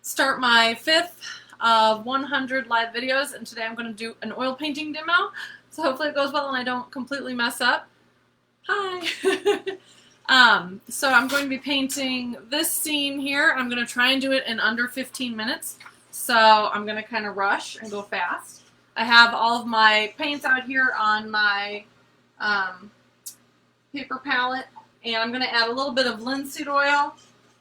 start my 5th of 100 live videos, and today I'm going to do an oil painting demo. So hopefully it goes well and I don't completely mess up. Hi! So I'm going to be painting this scene here. I'm going to try and do it in under 15 minutes. So I'm going to kind of rush and go fast. I have all of my paints out here on my paper palette, and I'm going to add a little bit of linseed oil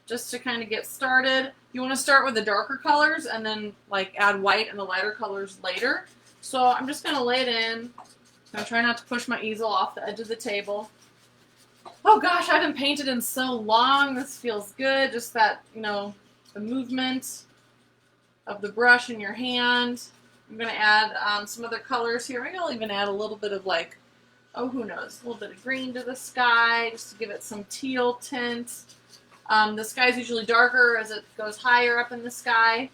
just to kind of get started. You want to start with the darker colors and then like add white and the lighter colors later. So I'm just going to lay it in. I'm trying not to push my easel off the edge of the table. Oh gosh, I haven't painted in so long. This feels good. Just that, you know, the movement of the brush in your hand. I'm going to add some other colors here. Maybe I'll even add a little bit of like, oh, who knows, a little bit of green to the sky just to give it some teal tint. The sky's usually darker as it goes higher up in the sky.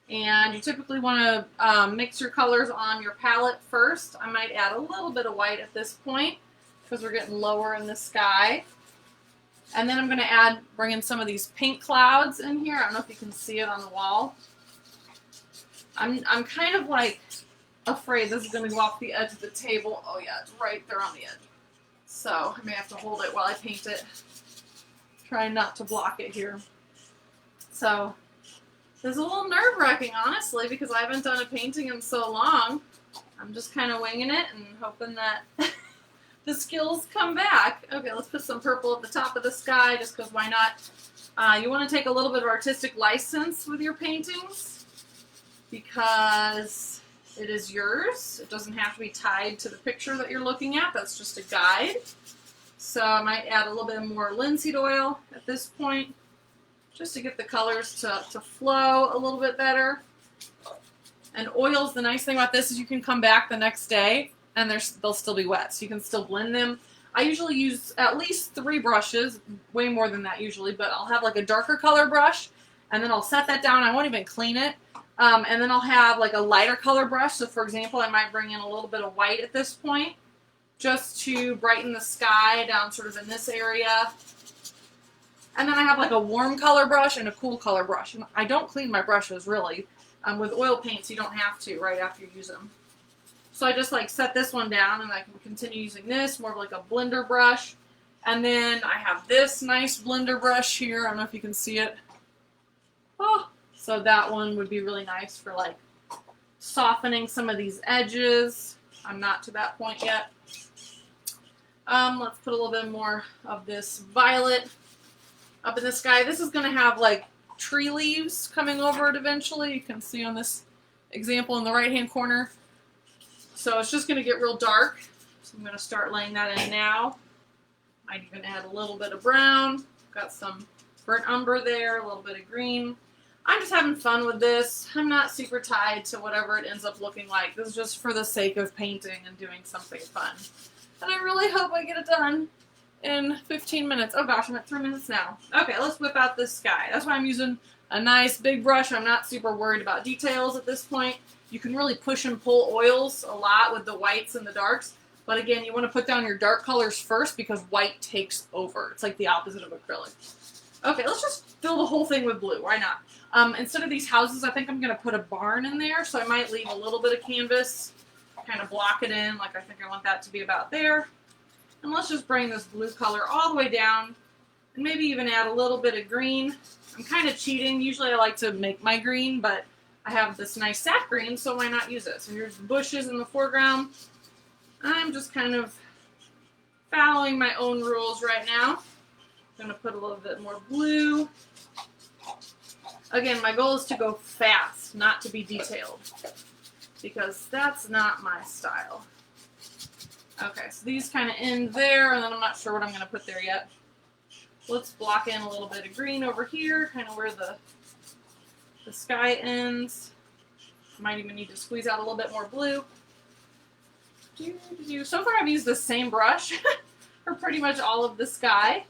And you typically want to mix your colors on your palette first. I might add a little bit of white at this point because we're getting lower in the sky. And then I'm going to bring in some of these pink clouds in here. I don't know if you can see it on the wall. I'm kind of like afraid this is going to go off the edge of the table. Oh yeah, it's right there on the edge. So I may have to hold it while I paint it. Trying not to block it here. So this is a little nerve-wracking, honestly, because I haven't done a painting in so long. I'm just kind of winging it and hoping that the skills come back. Okay, let's put some purple at the top of the sky, just because why not? You want to take a little bit of artistic license with your paintings, because it is yours. It doesn't have to be tied to the picture that you're looking at. That's just a guide. So I might add a little bit more linseed oil at this point, just to get the colors to flow a little bit better. And oils, the nice thing about this is you can come back the next day and they'll still be wet, so you can still blend them. I usually use at least 3 brushes, way more than that usually, but I'll have like a darker color brush, and then I'll set that down. I won't even clean it. And then I'll have like a lighter color brush. So for example, I might bring in a little bit of white at this point, just to brighten the sky down sort of in this area. And then I have like a warm color brush and a cool color brush. And I don't clean my brushes really. With oil paints, you don't have to right after you use them. So I just like set this one down and I can continue using this, more of like a blender brush. And then I have this nice blender brush here. I don't know if you can see it. Oh, so that one would be really nice for like softening some of these edges. I'm not to that point yet. Let's put a little bit more of this violet up in the sky. This is going to have like tree leaves coming over it eventually. You can see on this example in the right hand corner. So it's just going to get real dark. So I'm going to start laying that in now. Might even add a little bit of brown. Got some burnt umber there, a little bit of green. I'm just having fun with this. I'm not super tied to whatever it ends up looking like. This is just for the sake of painting and doing something fun. And I really hope I get it done in 15 minutes. Oh gosh, I'm at 3 minutes now. Okay, let's whip out this sky. That's why I'm using a nice big brush. I'm not super worried about details at this point. You can really push and pull oils a lot with the whites and the darks. But again, you want to put down your dark colors first because white takes over. It's like the opposite of acrylic. Okay, let's just fill the whole thing with blue. Why not? Instead of these houses, I think I'm going to put a barn in there. So I might leave a little bit of canvas, kind of block it in, like I think I want that to be about there. And let's just bring this blue color all the way down, and maybe even add a little bit of green. I'm kind of cheating. Usually I like to make my green, but I have this nice sap green, so why not use it? So here's the bushes in the foreground. I'm just kind of following my own rules right now. I'm going to put a little bit more blue. Again, my goal is to go fast, not to be detailed, because that's not my style. Okay, so these kind of end there, and then I'm not sure what I'm going to put there yet. Let's block in a little bit of green over here, kind of where the sky ends. Might even need to squeeze out a little bit more blue. So far I've used the same brush for pretty much all of the sky,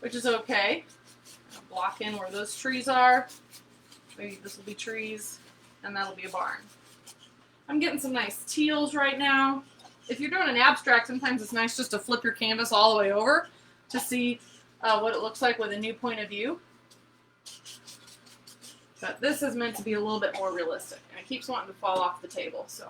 which is okay. I'll block in where those trees are. Maybe this will be trees, and that'll be a barn. I'm getting some nice teals right now. If you're doing an abstract, sometimes it's nice just to flip your canvas all the way over to see what it looks like with a new point of view. But this is meant to be a little bit more realistic. And it keeps wanting to fall off the table, so.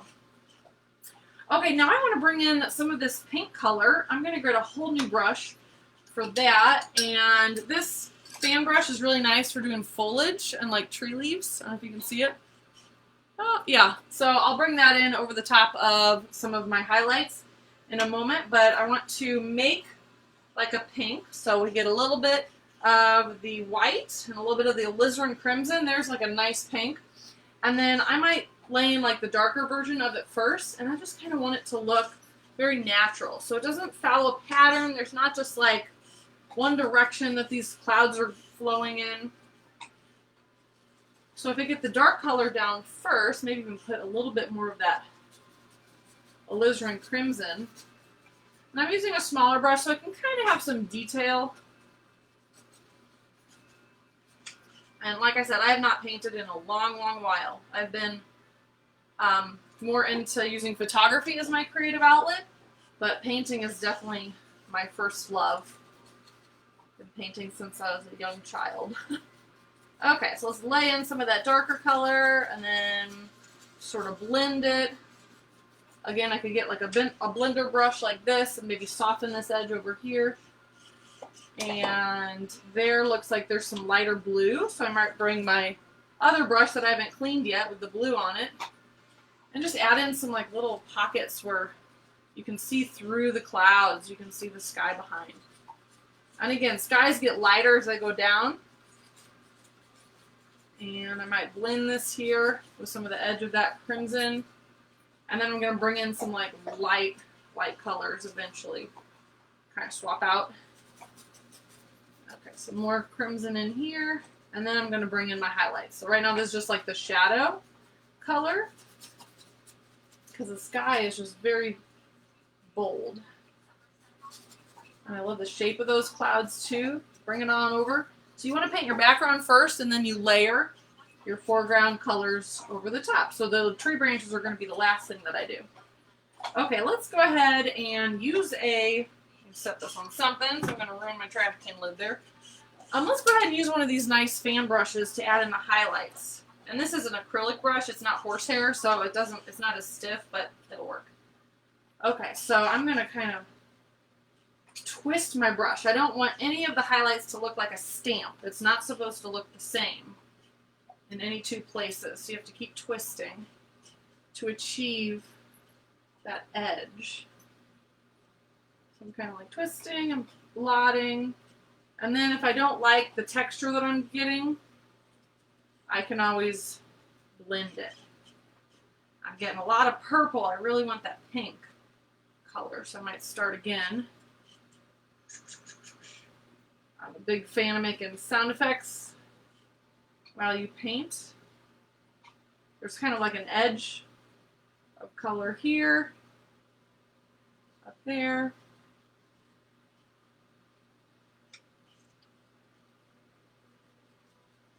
Okay, now I want to bring in some of this pink color. I'm going to get a whole new brush for that. And this fan brush is really nice for doing foliage and like tree leaves. I don't know if you can see it. Oh, yeah. So I'll bring that in over the top of some of my highlights in a moment. But I want to make like a pink. So we get a little bit of the white and a little bit of the alizarin crimson. There's like a nice pink. And then I might lay in like the darker version of it first, and I just kind of want it to look very natural. So it doesn't follow a pattern. There's not just like one direction that these clouds are flowing in. So if I get the dark color down first, maybe even put a little bit more of that alizarin crimson. And I'm using a smaller brush so I can kind of have some detail. And like I said, I have not painted in a long, long while. I've been more into using photography as my creative outlet, but painting is definitely my first love. I've been painting since I was a young child. Okay, so let's lay in some of that darker color and then sort of blend it. Again, I could get like a blender brush like this and maybe soften this edge over here. And there looks like there's some lighter blue, so I might bring my other brush that I haven't cleaned yet with the blue on it and just add in some like little pockets where you can see through the clouds, you can see the sky behind. And again, skies get lighter as I go down. And I might blend this here with some of the edge of that crimson. And then I'm going to bring in some like light colors eventually. Kind of swap out. Okay, some more crimson in here. And then I'm going to bring in my highlights. So right now this is just like the shadow color. Because the sky is just very bold. And I love the shape of those clouds too. Bring it on over. So you want to paint your background first and then you layer your foreground colors over the top. So the tree branches are going to be the last thing that I do. Okay, let's go ahead and use set this on something, so I'm going to ruin my trash can lid there. Let's go ahead and use one of these nice fan brushes to add in the highlights. And this is an acrylic brush, it's not horsehair, so it's not as stiff, but it'll work. Okay, so I'm going to kind of twist my brush. I don't want any of the highlights to look like a stamp. It's not supposed to look the same in any two places, so you have to keep twisting to achieve that edge. So I'm kind of like twisting and blotting. And then if I don't like the texture that I'm getting, I can always blend it. I'm getting a lot of purple. I really want that pink color, so I might start again. I'm a big fan of making sound effects while you paint. There's kind of like an edge of color here, up there.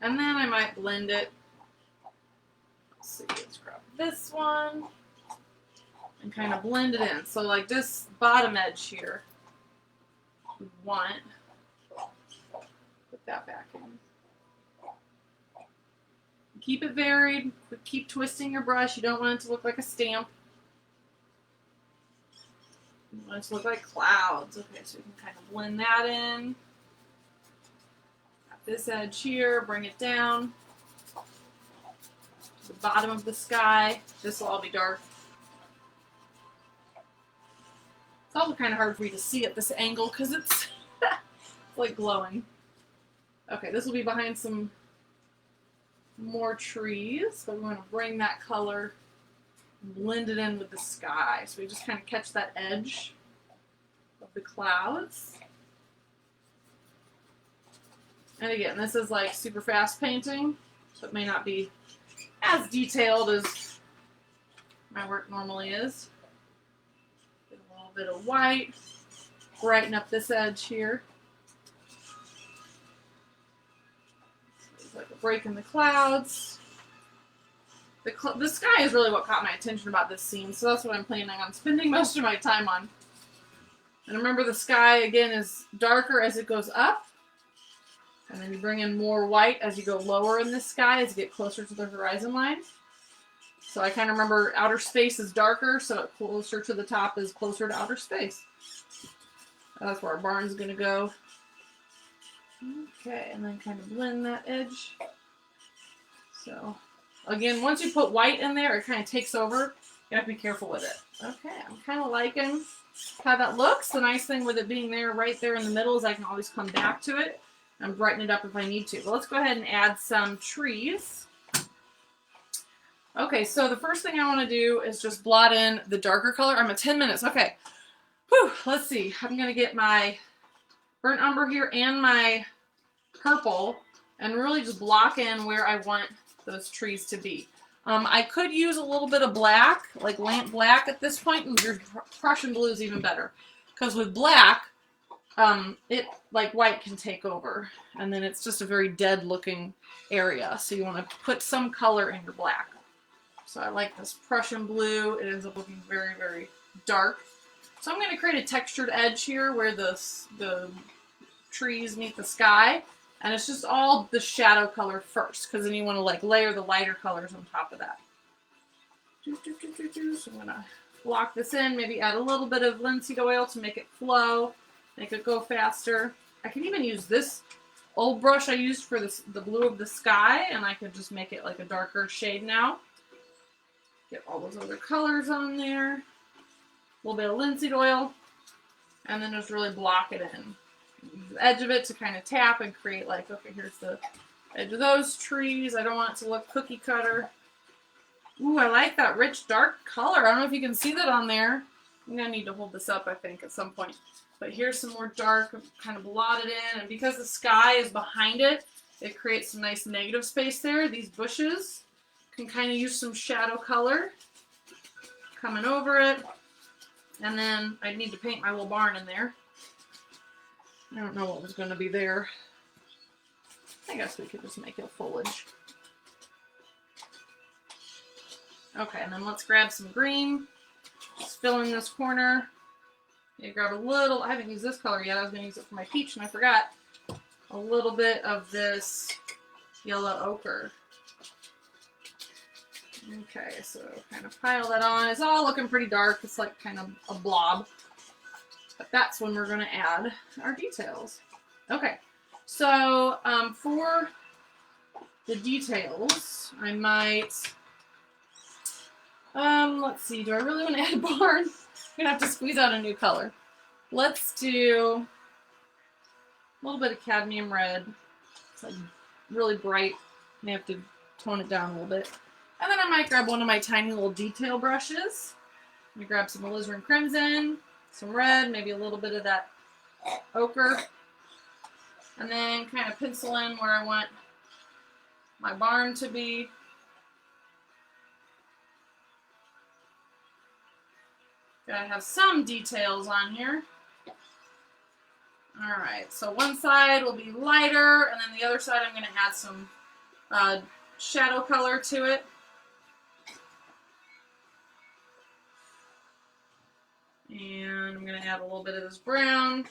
And then I might blend it. Let's see, let's grab this one and kind of blend it in. So like this bottom edge here, we want, put that back in. Keep it varied, but keep twisting your brush. You don't want it to look like a stamp. You want it to look like clouds. Okay, so you can kind of blend that in. This edge here, bring it down to the bottom of the sky. This will all be dark. It's also kind of hard for you to see at this angle because it's like glowing. Okay, this will be behind some more trees, but we want to bring that color and blend it in with the sky. So we just kind of catch that edge of the clouds. And again, this is like super fast painting, so it may not be as detailed as my work normally is. Get a little bit of white, brighten up this edge here. It's like a break in the clouds. The sky is really what caught my attention about this scene, so that's what I'm planning on spending most of my time on. And remember, the sky, again, is darker as it goes up. And then you bring in more white as you go lower in the sky, as you get closer to the horizon line. So I kind of remember outer space is darker, so closer to the top is closer to outer space. That's where our barn's going to go. Okay, and then kind of blend that edge. So, again, once you put white in there, it kind of takes over. You have to be careful with it. Okay, I'm kind of liking how that looks. The nice thing with it being there, right there in the middle, is I can always come back to it and brighten it up if I need to. But let's go ahead and add some trees. Okay, so the first thing I want to do is just blot in the darker color. I'm at 10 minutes. Okay. Whew, let's see. I'm going to get my burnt umber here and my purple and really just block in where I want those trees to be. I could use a little bit of black, like lamp black at this point. Ooh, your Prussian blue is even better. Because with black, it, like white, can take over. And then it's just a very dead looking area. So you want to put some color in your black. So I like this Prussian blue. It ends up looking very, very dark. So I'm going to create a textured edge here where the trees meet the sky. And it's just all the shadow color first, because then you want to like layer the lighter colors on top of that. So I'm going to block this in, maybe add a little bit of linseed oil to make it flow, make it go faster. I can even use this old brush I used for the blue of the sky, and I could just make it like a darker shade now. Get all those other colors on there. A little bit of linseed oil, and then just really block it in. Use the edge of it to kind of tap and create like, okay, here's the edge of those trees. I don't want it to look cookie cutter. Ooh, I like that rich dark color. I don't know if you can see that on there. I'm going to need to hold this up, I think, at some point. But here's some more dark, kind of blotted in. And because the sky is behind it, it creates some nice negative space there. These bushes can kind of use some shadow color coming over it. And then I need to paint my little barn in there. I don't know what was going to be there. I guess we could just make it foliage. Okay, and then let's grab some green. Just fill in this corner. You grab a little, I haven't used this color yet. I was going to use it for my peach and I forgot. A little bit of this yellow ochre. Okay, so kind of pile that on. It's all looking pretty dark. It's like kind of a blob. But that's when we're going to add our details. Okay, so for the details, I might, let's see, do I really want to add a barn? I'm going to have to squeeze out a new color. Let's do a little bit of cadmium red. It's like really bright. I have to tone it down a little bit. And then I might grab one of my tiny little detail brushes. Let me grab some alizarin crimson, some red, maybe a little bit of that ochre. And then kind of pencil in where I want my barn to be. Gotta have some details on here. Alright, so one side will be lighter, and then the other side I'm going to add some shadow color to it. And I'm going to add a little bit of this brown.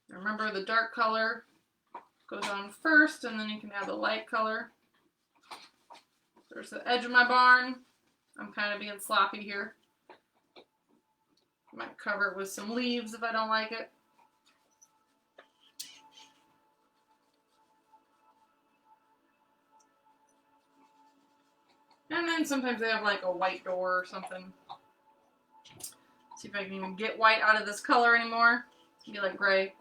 Remember, the dark color goes on first, and then you can add the light color. There's the edge of my barn. I'm kind of being sloppy here. Might cover it with some leaves if I don't like it. And then sometimes they have like a white door or something. See if I can even get white out of this color anymore. It'll be like gray.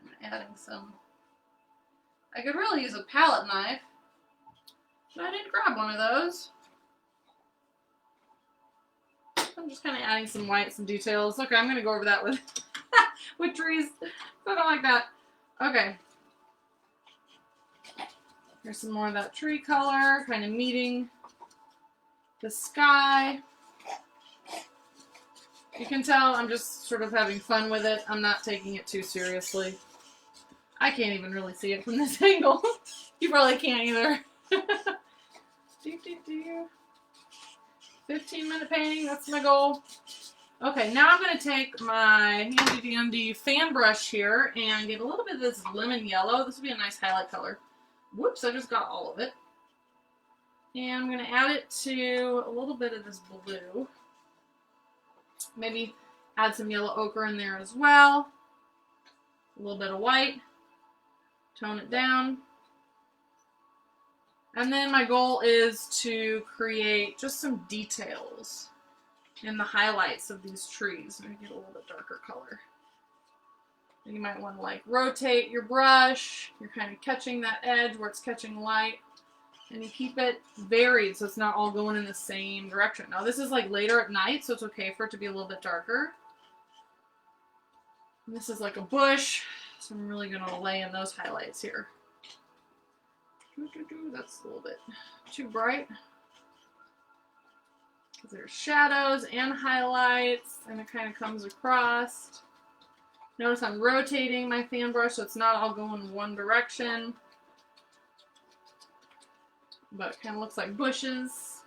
I'm adding some. I could really use a palette knife. But I didn't grab one of those. I'm just kind of adding some white, some details. Okay, I'm going to go over that with with trees. I don't like that. Okay. Here's some more of that tree color, kind of meeting the sky. You can tell I'm just sort of having fun with it. I'm not taking it too seriously. I can't even really see it from this angle. You probably can't either. 15-minute painting, that's my goal. Okay, now I'm going to take my handy dandy fan brush here and get a little bit of this lemon yellow. This would be a nice highlight color. Whoops, I just got all of it. And I'm going to add it to a little bit of this blue. Maybe add some yellow ochre in there as well. A little bit of white. Tone it down. And then my goal is to create just some details in the highlights of these trees. I'm going to get a little bit darker color. And you might want to like rotate your brush. You're kind of catching that edge where it's catching light. And you keep it varied so it's not all going in the same direction. Now this is like later at night, so it's okay for it to be a little bit darker. And this is like a bush, so I'm really going to lay in those highlights here. That's a little bit too bright. Because there's shadows and highlights, and it kind of comes across. Notice I'm rotating my fan brush so it's not all going one direction. But it kind of looks like bushes.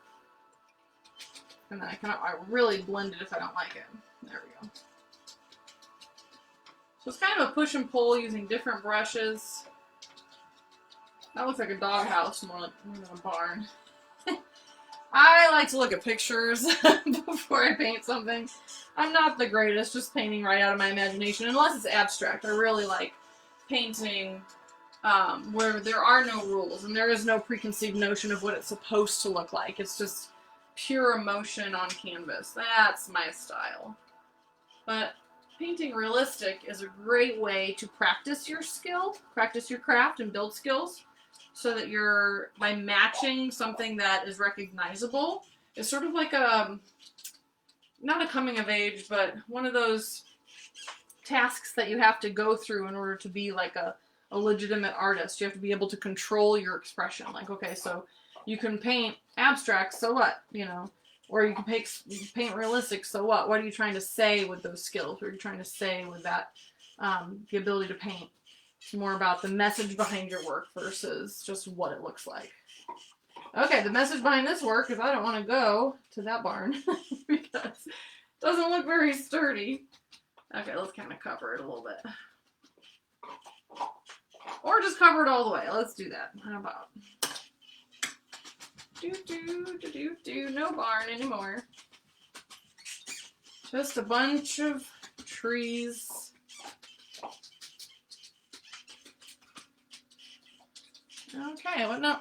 And then I really blend it if I don't like it. There we go. So it's kind of a push and pull using different brushes. That looks like a doghouse more than a barn. I like to look at pictures before I paint something. I'm not the greatest, just painting right out of my imagination, unless it's abstract. I really like painting where there are no rules and there is no preconceived notion of what it's supposed to look like. It's just pure emotion on canvas. That's my style. But painting realistic is a great way to practice your skill, practice your craft, and build skills. So that you're, by matching something that is recognizable, it's sort of like a, not a coming of age, but one of those tasks that you have to go through in order to be like a legitimate artist. You have to be able to control your expression. Like, okay, so you can paint abstract, so what? You know, or you can paint realistic, so what? What are you trying to say with those skills? What are you trying to say with that, the ability to paint? It's more about the message behind your work versus just what it looks like. Okay, the message behind this work is I don't want to go to that barn because it doesn't look very sturdy. Okay, let's kind of cover it a little bit. Or just cover it all the way. Let's do that. How about? No barn anymore. Just a bunch of trees. Okay, well, no,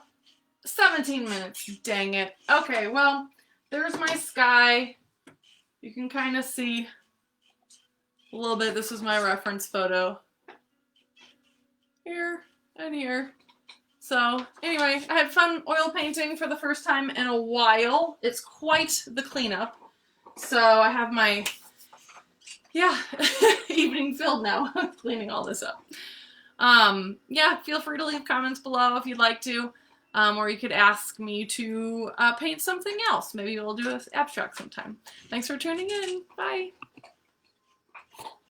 17 minutes, dang it. Okay, well, there's my sky. You can kind of see a little bit. This is my reference photo. Here and here. So, anyway, I had fun oil painting for the first time in a while. It's quite the cleanup. So, I have my, evening filled now, cleaning all this up. Yeah, feel free to leave comments below if you'd like to, or you could ask me to paint something else. Maybe we'll do an abstract sometime. Thanks for tuning in. Bye.